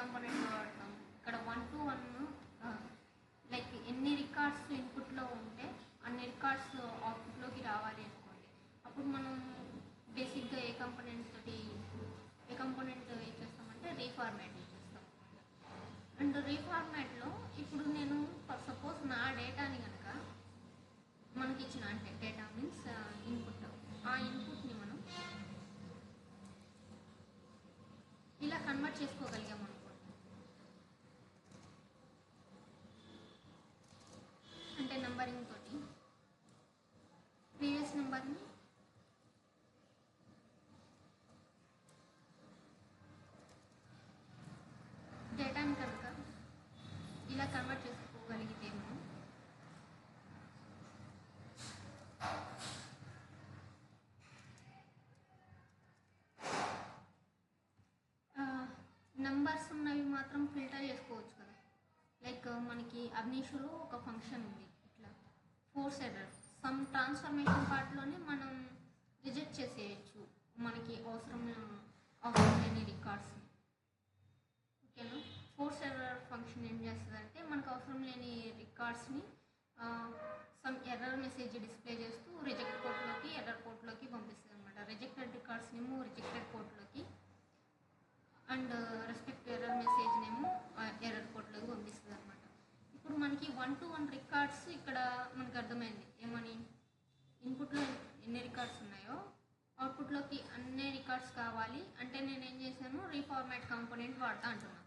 Component వాడతాం. ఇక్కడ 1 to 1 like ఎన్ని రికార్డ్స్ ఇన్పుట్లో ఉంటే అన్ని రికార్డ్స్ అవుట్పుట్లోకి రావాలి అనుకోండి. అప్పుడు మనం బేసిక్గా ఏ కాంపోనెంట్ చేస్తామంటే రీఫార్మాట్ చేస్తాం. అండ్ రీఫార్మాట్లో ఇప్పుడు నేను ఫర్ సపోజ్ నా డేటాని కనుక మనకి ఇచ్చిన, అంటే డేటా మీన్స్ ఇన్పుట్, ఆ ఇన్పుట్ని మనం ఇలా కన్వర్ట్ చేసుకోగలిగాం అనుకోండి. అంటే నంబరింగ్ తోటి ప్రీవియస్ నెంబర్ని డేటాని కనుక ఇలా కన్వర్ట్ చేసుకోగలిగితే మనం నంబర్స్ ఉన్నవి మాత్రం ఫిల్టర్ చేసుకోవచ్చు కదా. లైక్ మనకి అబ్నీషులో ఒక ఫంక్షన్ ఉంది, ఇట్లా ఫోర్స్ ఎర్రర్ సమ్ ట్రాన్స్ఫర్మేషన్ పార్ట్లోనే మనం రిజెక్ట్ చేసేయచ్చు మనకి అవసరం లేని రికార్డ్స్. ఓకేనా. ఫోర్స్ ఎర్రర్ ఫంక్షన్ ఏం చేస్తుందంటే మనకు అవసరం లేని రికార్డ్స్ని సమ్ ఎర్రర్ మెసేజ్ డిస్ప్లే చేస్తూ రిజెక్ట్ పోర్ట్లోకి, ఎర్రర్ పోర్ట్లోకి పంపిస్తుంది అనమాట. రిజెక్టెడ్ రికార్డ్స్నేమో రిజెక్టెడ్ పోర్ట్లోకి అండ్ రెస్పెక్ట్ ఎర్రర్ మెసేజ్నేమో ఎర్రర్ పోర్ట్లోకి పంపిస్తుంది అనమాట. ఇప్పుడు మనకి 1 to 1 రికార్డ్స్ ఇక్కడ మనకు అర్థమైంది. ఏమని, ఇన్పుట్లో ఎన్ని రికార్డ్స్ ఉన్నాయో అవుట్పుట్లోకి అన్ని రికార్డ్స్ కావాలి అంటే నేను ఏం చేశాను, రీఫార్మాట్ కాంపోనెంట్ వాడతా అంటున్నాను.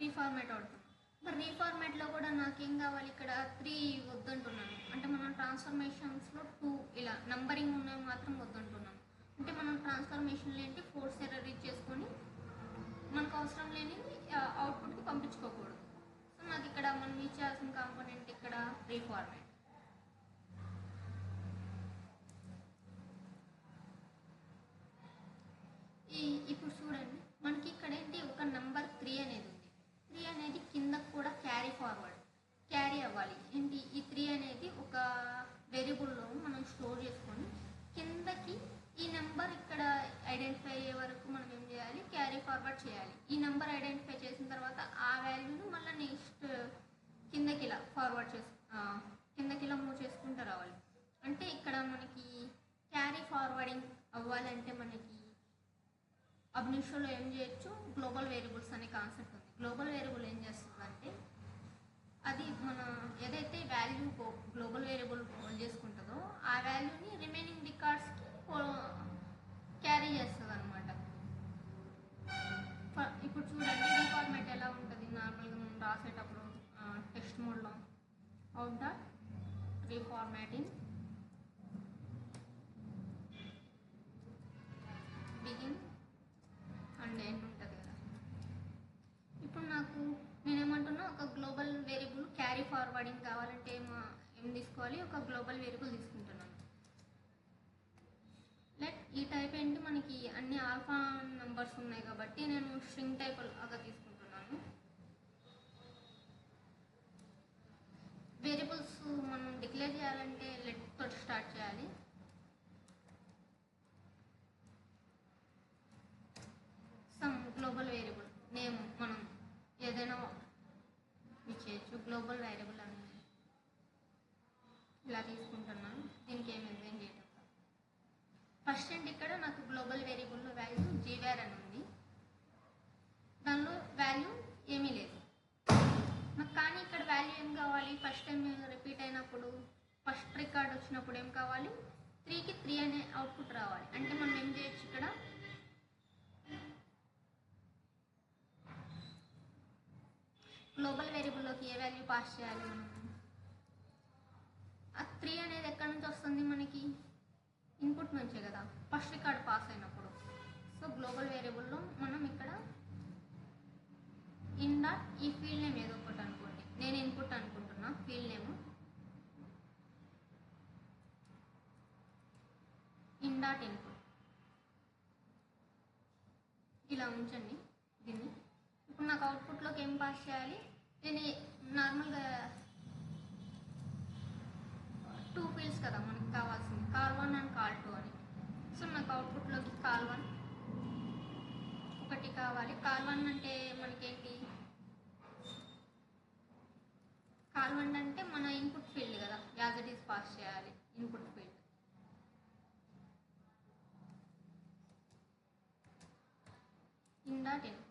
రీఫార్మాట్ వాడుతున్నాను. మరి రీఫార్మాట్లో కూడా నాకేం కావాలి, ఇక్కడ 3 వద్దంటున్నాను. అంటే మనం ట్రాన్స్ఫర్మేషన్స్లో 2 ఇలా నంబరింగ్ ఉన్నవి మాత్రం వద్దంటున్నాను. అంటే మనం ట్రాన్స్ఫర్మేషన్లు ఏంటి, ఫోర్స్ ఎర్రర్ చేసుకొని మనకు అవసరం లేని అవుట్పుట్కి పంపించుకోకూడదు. సో నాకు ఇక్కడ మనం ఇచ్చేయాల్సిన కాంపోనెంట్ ఇక్కడ రీఫార్మాట్. ఇప్పుడు చూడండి, మనకి ఇక్కడ ఏంటి, ఒక నెంబర్ 3 అనేది ఉంది. 3 అనేది కిందకు కూడా క్యారీ అవ్వాలి. ఏంటి, ఈ 3 అనేది ఒక వేరియబుల్లో మనం స్టోర్ చేసుకొని కిందకి ఈ నెంబర్ ఇక్కడ ఐడెంటిఫై అయ్యే వరకు మనం ఏం చేయాలి, క్యారీ ఫార్వర్డ్ చేయాలి. ఈ నెంబర్ ఐడెంటిఫై చేసిన తర్వాత ఆ వాల్యూని మళ్ళీ నెక్స్ట్ కిందకి ఇలా కిందకి ఇలా మూవ్ చేసుకుంటూ రావాలి. అంటే ఇక్కడ మనకి క్యారీ ఫార్వర్డింగ్ అవ్వాలంటే మనకి అబ్నిషోలో ఏం చేయొచ్చు, గ్లోబల్ వేరియబుల్స్ అనే కాన్సెప్ట్ ఉంది. గ్లోబల్ వేరియబుల్ ఏం చేస్తుందంటే అది మన ఏదైతే వాల్యూ గ్లోబల్ వేరియబుల్ హోల్డ్ చేసుకుంటుందో ఆ వాల్యూని రిమైనింగ్ రికార్డ్స్కి క్యారీ చేస్తుంది అనమాట. ఇప్పుడు చూడండి, రీఫార్మాట్ ఎలా ఉంటుంది, నార్మల్గా మనం రాసేటప్పుడు టెక్స్ట్ మోడ్లో out dot reformatting begin and end ఉంటుంది కదా. ఇప్పుడు నాకు నేనేమంటున్నా, ఒక గ్లోబల్ వేరియబుల్ క్యారీ ఫార్వర్డింగ్ కావాలంటే ఏం తీసుకోవాలి, ఒక గ్లోబల్ వేరియబుల్ తీసుకుంటున్నాను. లైక్ ఈ టైప్ ఏంటి, మనకి అన్ని ఆల్ఫా నెంబర్స్ ఉన్నాయి కాబట్టి నేను స్ట్రింగ్ టైప్ లాగా తీసుకుంటున్నాను. వేరియబుల్స్ మనం డిక్లేర్ చేయాలంటే లెట్ తోటి స్టార్ట్ చేయాలి. సమ్ గ్లోబల్ వేరియబుల్ నేమ్ మనం ఏదైనా ఇచ్చేయచ్చు. గ్లోబల్ వేరియబుల్ అని ఇలా తీసుకుంటున్నాను. దీనికి ఏమి ఎగ్జైన్ చేయడం ఫస్ట్ ఏంటి, ఇక్కడ నాకు గ్లోబల్ వేరియబుల్లో వాల్యూ జీవార్ అని ఉంది, దానిలో వాల్యూ ఏమీ లేదు నాకు. కానీ ఇక్కడ వాల్యూ ఏం కావాలి, ఫస్ట్ టైం రిపీట్ అయినప్పుడు ఫస్ట్ రికార్డ్ వచ్చినప్పుడు ఏం కావాలి, 3కి 3 అనే అవుట్పుట్ రావాలి. అంటే మనం ఏం చేయొచ్చు, ఇక్కడ గ్లోబల్ వేరియబుల్లోకి ఏ వాల్యూ పాస్ చేయాలి మనం, ఆ 3 అనేది ఎక్కడి నుంచి వస్తుంది, మనకి ఇన్పుట్ నుంచే కదా, ఫస్ట్ రికార్డ్ పాస్ అయినప్పుడు. సో గ్లోబల్ వేరియబుల్లో మనం ఇక్కడ ఇన్ డాట్ ఈ ఫీల్డ్ నేమ్ ఏదో ఒకటి అనుకోండి, నేను ఇన్పుట్ అనుకుంటున్నా, field name in dot input ఇలా ఉంచండి దీన్ని. ఇప్పుడు నాకు అవుట్పుట్లోకి ఏం పాస్ చేయాలి, నేను నార్మల్గా 2 ఫీల్డ్స్ కదా మనకి కావాల్సింది, కాల్1 అండ్ కాల్2 అని. సో నాకు అవుట్పుట్లోకి కాల్1 ఒకటి కావాలి. కాల్1 అంటే మనకేంటి, కాల్1 అంటే మన ఇన్పుట్ ఫీల్డ్ కదా, యాజ్ ఇట్ ఈస్ పాస్ చేయాలి input field. In dot input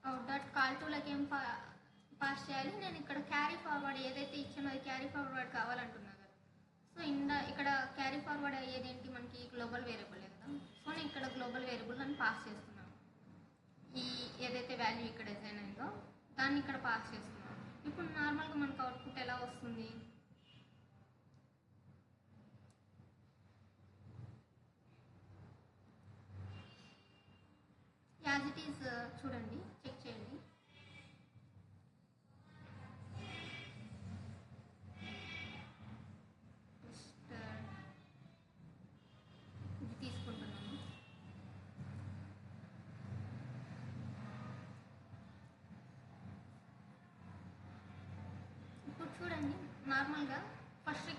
out dot కాల్2లోకి ఏం పాస్ చేయాలి, నేను ఇక్కడ క్యారీ ఫార్వర్డ్ ఏదైతే ఇచ్చానో అది క్యారీ ఫార్వర్డ్ కావాలంటున్నా కదా. సో ఇక్కడ క్యారీ ఫార్వర్డ్ అయ్యేది ఏంటి, మనకి గ్లోబల్ వేరియబుల్ కదా. సో నేను ఇక్కడ గ్లోబల్ వేరియబుల్ అని పాస్ చేస్తున్నాను. ఈ ఏదైతే వాల్యూ ఇక్కడ డిజైన్ అయిందో దాన్ని ఇక్కడ పాస్ చేస్తున్నాను. ఇప్పుడు నార్మల్గా మనకు అవుట్పుట్ ఎలా వస్తుంది, యాజ్ ఇట్ ఈస్ చూడండి, చెక్ చేయండి. ఇది తీసుకుంటున్నాను. ఇప్పుడు చూడండి, నార్మల్గా ఫస్ట్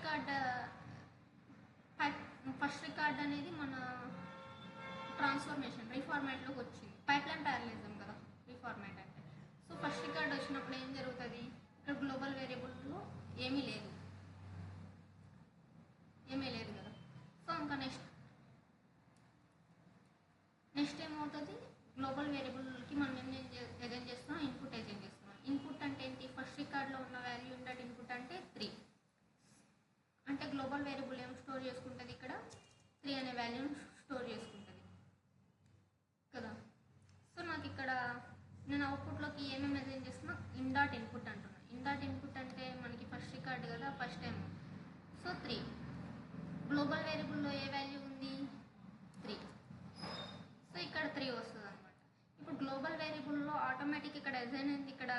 రికార్డ్ అనేది మన ట్రాన్స్ఫర్మేషన్ రీఫార్మాట్లోకి వచ్చింది. పైప్లైన్ ప్యారలిజం కదా రీఫార్మాట్ అంటే. సో ఫస్ట్ రికార్డ్ వచ్చినప్పుడు ఏం జరుగుతుంది, ఇక్కడ గ్లోబల్ వేరియబుల్లో ఏమీ లేదు కదా. సో ఇంకా నెక్స్ట్ ఏమవుతుంది, గ్లోబల్ వేరియబుల్కి మనం ఏం చేస్తున్నాం, ఇన్పుట్ ఏం చేస్తున్నాం. ఇన్పుట్ అంటే ఏంటి, ఫస్ట్ రికార్డ్లో ఉన్న వాల్యూ ఇన్ డాట్ ఇన్పుట్ అంటే 3. అంటే గ్లోబల్ వేరియబుల్ ఏం స్టోర్ చేసుకుంటుంది, ఇక్కడ 3 అనే వాల్యూని స్టోర్ చేసుకుంటుంది కదా. సో నాకు ఇక్కడ నేను అవుట్పుట్లోకి ఏమేమి మెసేజ్ చేస్తున్నా, ఇన్ డాట్ ఇన్పుట్ అంటున్నాను. ఇన్ డాట్ ఇన్పుట్ అంటే మనకి ఫస్ట్ రికార్డ్ కదా, ఫస్ట్ టైం. సో 3 గ్లోబల్ వేరియబుల్లో ఏ వాల్యూ ఉంది, 3. సో ఇక్కడ 3 వస్తుంది అనమాట. ఇప్పుడు గ్లోబల్ వేరియబుల్లో ఆటోమేటిక్ ఇక్కడ డిజైన్ అయింది, ఇక్కడ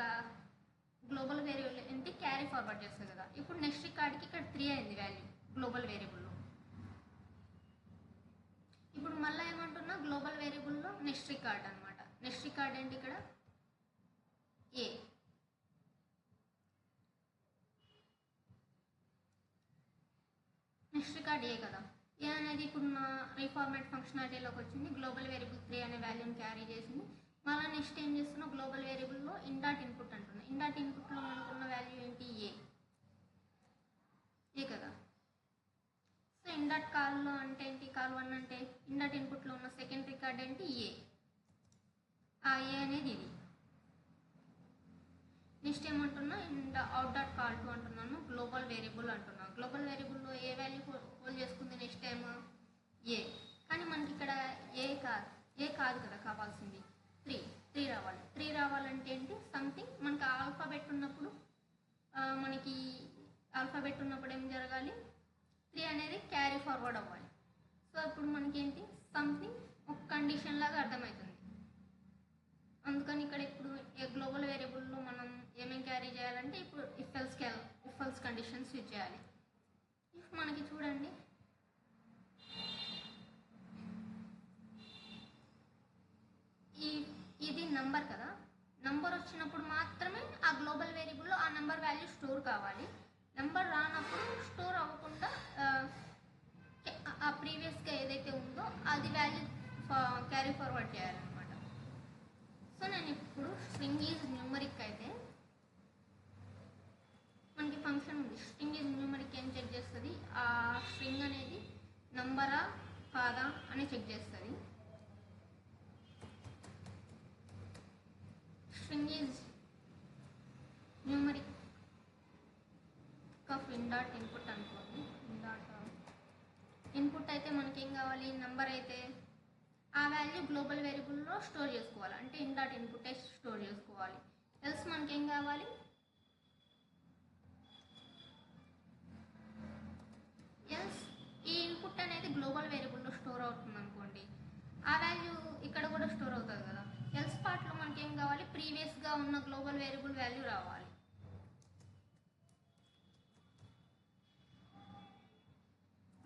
గ్లోబల్ వేరియబుల్ ఏంటి క్యారీ ఫార్వర్డ్ చేస్తుంది కదా. ఇప్పుడు నెక్స్ట్ రికార్డ్కి ఇక్కడ 3 అయింది వాల్యూ గ్లోబల్ వేరియబుల్లో. ఇప్పుడు మళ్ళీ ఏమంటున్నా, గ్లోబల్ వేరియబుల్లో నెక్స్ట్ రికార్డ్ అనమాట. నెక్స్ట్ రికార్డ్ ఏంటి, ఇక్కడ ఏ. నెక్స్ట్ రికార్డ్ ఏ కదా. ఏ అనేది ఇప్పుడు నా రీఫార్మాట్ ఫంక్షనాలిటీలోకి వచ్చింది. గ్లోబల్ వేరియబుల్ 3 అనే వాల్యూని క్యారీ చేసింది. మళ్ళీ నెక్స్ట్ ఏం చేస్తున్నా, గ్లోబల్ వేరియబుల్లో ఇన్ డాట్ ఇన్పుట్ అంటున్నా. ఇన్ డాట్ ఇన్పుట్లో మనకున్న వాల్యూ ఏంటి, ఏ కదా. సో ఇన్ డాట్ కాల్లో అంటే ఏంటి, కాల్1 అంటే ఇన్ డాట్ ఇన్పుట్లో ఉన్న సెకండ్ రికార్డ్ ఏంటి, ఏ. ఆ ఏ అనేది ఇది. నెక్స్ట్ ఏమంటున్నా, అవుట్ డాట్ కాల్2 అంటున్నాను, గ్లోబల్ వేరియబుల్ అంటున్నాను. గ్లోబల్ వేరియబుల్లో ఏ వాల్యూ హోల్డ్ చేసుకుంది నెక్స్ట్ టైం, ఏ. కానీ మనకి ఇక్కడ ఏ కాదు కదా కావాల్సింది, 3 రావాలి. 3 రావాలంటే ఏంటి, సంథింగ్ మనకి ఆల్ఫాబెట్ ఉన్నప్పుడు ఏం జరగాలి, 3 అనేది క్యారీ ఫార్వర్డ్ అవ్వాలి. సో ఇప్పుడు మనకేంటి, సంథింగ్ ఒక కండిషన్ లాగా అర్థమవుతుంది. అందుకని ఇక్కడ ఇప్పుడు గ్లోబల్ వేరియబుల్లో మనం ఏమేమి క్యారీ చేయాలంటే, ఇప్పుడు ఇఫ్ ఎల్స్ కండిషన్స్ యూజ్ చేయాలి. ఇఫ్ మనకి చూడండి, ఇది నంబర్ కదా, నంబర్ వచ్చినప్పుడు మాత్రమే ఆ గ్లోబల్ వేరియబుల్లో ఆ నంబర్ వాల్యూ స్టోర్ కావాలి. నెంబర్ రానప్పుడు స్టోర్ అవ్వకుండా ఆ ప్రీవియస్గా ఏదైతే ఉందో అది వాల్యూ క్యారీ ఫార్వర్డ్ చేయాలన్నమాట. సో నేను ఇప్పుడు స్ట్రింగ్ ఈజ్ న్యూమరిక్ అయితే మనకి ఫంక్షన్ ఉంది. స్ట్రింగ్ ఈజ్ న్యూమరిక్ ఏం చెక్ చేస్తుంది, ఆ స్ట్రింగ్ అనేది నంబరా కాదా అని చెక్ చేస్తుంది. String is numeric of in dot input అనుకోండి. ఇన్పుట్ అయితే మనకేం కావాలి, నెంబర్ అయితే ఆ వాల్యూ గ్లోబల్ వేరియబుల్లో స్టోర్ చేసుకోవాలి, అంటే ఇన్ డాట్ ఇన్పుట్ స్టోర్ చేసుకోవాలి. ఎల్స్ మనకేం కావాలి, ఎల్స్ ఈ ఇన్పుట్ అనేది గ్లోబల్ వేరియబుల్లో స్టోర్ అవుతుంది అనుకోండి, ఆ వాల్యూ ఇక్కడ కూడా స్టోర్ అవుతుంది కదా. ఎల్స్ పార్ట్లో మనకేం కావాలి, ప్రీవియస్గా ఉన్న గ్లోబల్ వేరియబుల్ వాల్యూ రావాలి.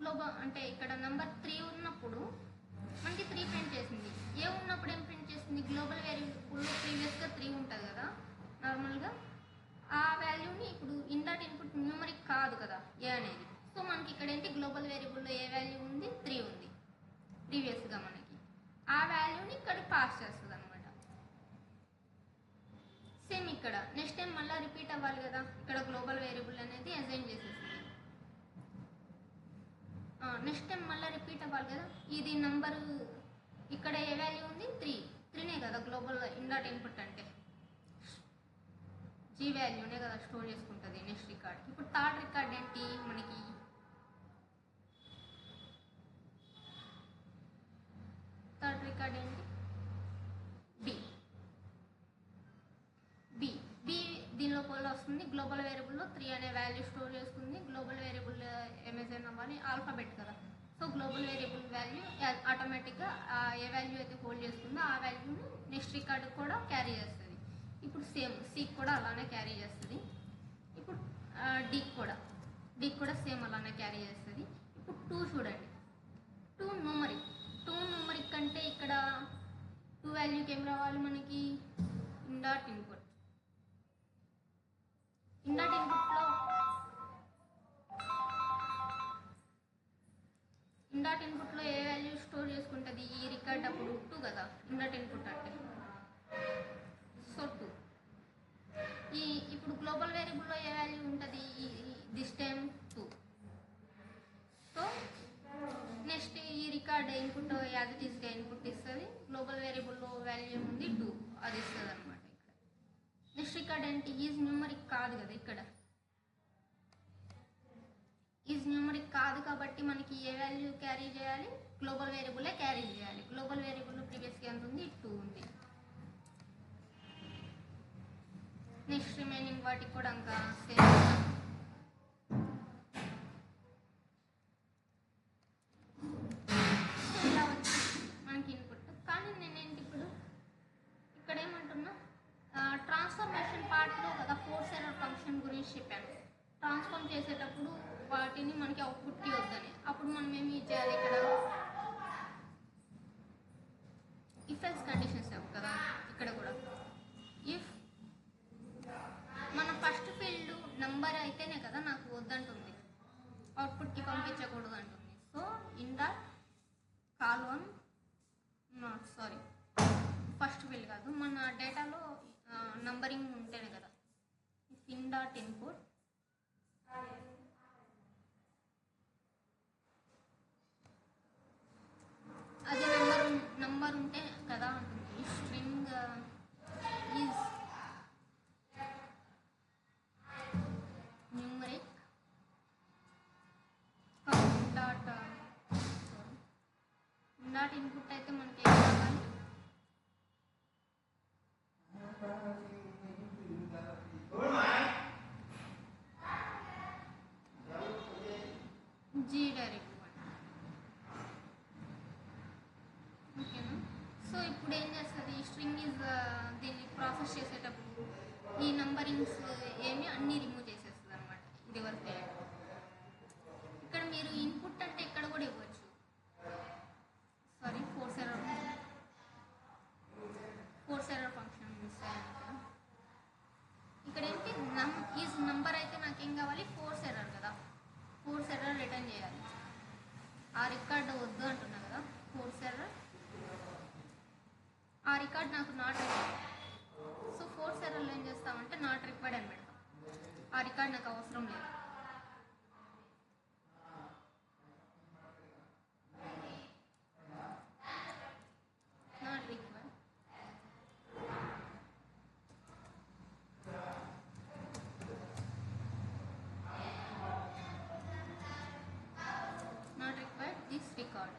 గ్లోబల్ అంటే ఇక్కడ నెంబర్ 3 ఉన్నప్పుడు మనకి 3 ప్రింట్ చేసింది. ఏ ఉన్నప్పుడు ఏం ప్రింట్ చేసింది, గ్లోబల్ వేరియబుల్లో ప్రీవియస్గా 3 ఉంటుంది కదా, నార్మల్గా ఆ వాల్యూని ఇప్పుడు ఇన్ డాట్ ఇన్పుట్ న్యూమరిక్ కాదు కదా ఏ అనేది. సో మనకి ఇక్కడ ఏంటి గ్లోబల్ వేరియబుల్లో ఏ వాల్యూ ఉంది 3 ఉంది ప్రీవియస్గా మనకి. ఆ వాల్యూని ఇక్కడ పాస్ చేస్తుంది అనమాట. సేమ్ ఇక్కడ నెక్స్ట్ టైం మళ్ళీ రిపీట్ అవ్వాలి కదా, ఇక్కడ గ్లోబల్ వేరియబుల్ అనేది అసైన్ చేసేసింది. నెక్స్ట్ టైం మళ్ళీ రిపీట్ అవ్వాలి కదా, ఇది నంబరు ఇక్కడ ఏ వాల్యూ ఉంది 3నే కదా గ్లోబల్ ఇన్ డాట్ ఇన్పుట్ అంటే జీ వాల్యూనే కదా స్టోర్ చేసుకుంటుంది నెక్స్ట్ రికార్డ్. ఇప్పుడు థర్డ్ రికార్డ్ ఏంటి మనకి, థర్డ్ రికార్డ్ ఏంటి బి. బి బి దీనిలో పోల్ వస్తుంది. గ్లోబల్ వేరియబుల్లో 3 అనే వాల్యూ స్టోర్ చేసుకుంది. గ్లోబల్ వేరియబుల్ ఏమైనా అవ్వాలి ఆల్ఫాబెట్ కదా, సో గ్లోబల్ వేరియబుల్ వాల్యూ ఆటోమేటిక్గా ఏ వాల్యూ అయితే హోల్డ్ చేస్తుందో ఆ వాల్యూని నెక్స్ట్ రికార్డు కూడా క్యారీ చేస్తుంది. ఇప్పుడు సేమ్ సికి కూడా అలానే క్యారీ చేస్తుంది. ఇప్పుడు డీకి కూడా సేమ్ అలానే క్యారీ చేస్తుంది. ఇప్పుడు 2 చూడండి, 2 న్యూమరిక్ అంటే ఇక్కడ 2 వాల్యూకి ఏం రావాలి మనకి ఇన్ డాట్ ఇన్పుట్లో ఏ వాల్యూ స్టోర్ చేసుకుంటుంది ఈ రికార్డ్ అప్పుడు 2 కదా ఇన్ డాట్ ఇన్పుట్ అంటే. సో 2 ఇప్పుడు గ్లోబల్ వేరియబుల్లో ఏ వాల్యూ ఉంటుంది దిస్ టైమ్ 2. సో నెక్స్ట్ ఈ రికార్డ్ ఇన్పుట్ యాజ్ ఇట్ ఈస్గా ఇన్పుట్ ఇస్తుంది. గ్లోబల్ వేరియబుల్లో వాల్యూ ఏముంది 2 అది ఇస్తుంది అనమాట. ఇక్కడ నెక్స్ట్ రికార్డ్ ఏంటి ఈజ్ న్యూమరిక్ కాదు కదా, ఇక్కడ ఈజ్ న్యూమరిక్ కాదు కాబట్టి మనకి ఏ వాల్యూ క్యారీ చేయాలి గ్లోబల్ వేరియబుల్లే క్యారీ చేయాలి. గ్లోబల్ వేరియబుల్ ప్రీవియస్గా ఎంత ఉంది 2 ఉంది. నెక్స్ట్ రిమైనింగ్ వాటికి కూడా ఇంకా సేమ్. ఇలా వచ్చి మనకి ఇన్పుట్. కానీ నేనేంటి ఇప్పుడు ఇక్కడ ఏమంటున్నా ట్రాన్స్ఫర్మేషన్ పార్ట్లో కదా ఫోర్స్ ఎర్రర్ ఫంక్షన్ గురించి చెప్పాను. ట్రాన్స్ఫార్మ్ చేసేటప్పుడు వాటిని మనకి అవుట్పుట్కి వద్దని, అప్పుడు మనం ఏమి చేయాలి ఇక్కడ ఇఫ్ ఎల్స్ కండిషన్స్ కదా. ఇక్కడ కూడా ఇఫ్ మన ఫస్ట్ ఫీల్డ్ నెంబర్ అయితేనే కదా నాకు వద్దంటుంది, అవుట్పుట్కి పంపించకూడదు అంటుంది. సో ఇన్ డాట్ కాల్వన్ ఫస్ట్ ఫీల్డ్ కాదు మన డేటాలో నంబరింగ్ ఉంటేనే కదా. ఇఫ్ ఇన్ డాట్ ఇన్పుట్ అది నంబర్ ఉంటే కదా అంటుంది. String is numeric dot input అయితే మనకి ఏం కావాలి జీ డైరెక్ట్. ఓకేనా. సో ఇప్పుడు ఏం చేస్తుంది స్ట్రింగ్ ఈజ్ దీన్ని ప్రాసెస్ చేసేటప్పుడు ఈ నంబరింగ్స్ ఏమి అన్నీ రిమూవ్ చేసేస్తుంది అనమాట. ఇది వరకు ఇక్కడ మీరు ఇన్పుట్ అంటే ఇక్కడ కూడా ఇవ్వచ్చు. Sorry force error function miss అయ్యాను. ఇక్కడ ఏంటి ఈజ్ నంబర్ అయితే నాకేం కావాలి ఫోర్స్ ఎర్రర్ కదా, ఫోర్స్ ఎర్రర్ రిటర్న్ చేయాలి. ఆ రికార్డ్ వద్దు అంటున్నా కదా ఫోర్స్ ఎర్రర్, ఆ రికార్డ్ నాకు నాట్ రిక్వైర్డ్. సో ఫోర్స్ ఎర్రర్లో ఏం చేస్తామంటే నాట్ రిక్వైర్డ్ అని పెడతాం. ఆ రికార్డ్ నాకు అవసరం లేదు. Not required. Not required this record.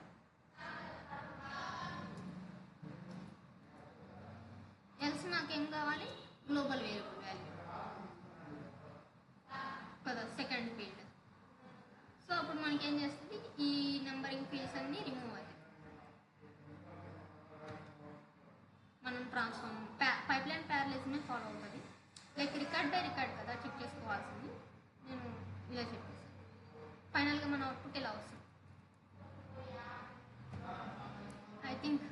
Else నాకేం కావాలి గ్లోబల్ వేరియబుల్ వాల్యూ కదా సెకండ్ ఫీల్డ్. సో అప్పుడు మనకేం చేస్తుంది ఈ నెంబరింగ్ ఫీల్డ్స్ అన్నీ రిమూవ్ అవుతాయి. మనం ట్రాన్స్ఫార్మ్ పైప్లైన్ ప్యారలైజ్నే ఫాలో అవుతుంది. లైక్ రికార్డ్ బై రికార్డ్ కదా చెక్ చేసుకోవాల్సింది. నేను ఇలా చెప్పేసి ఫైనల్గా మన అవుట్పుట్ ఇలా వస్తుంది. I think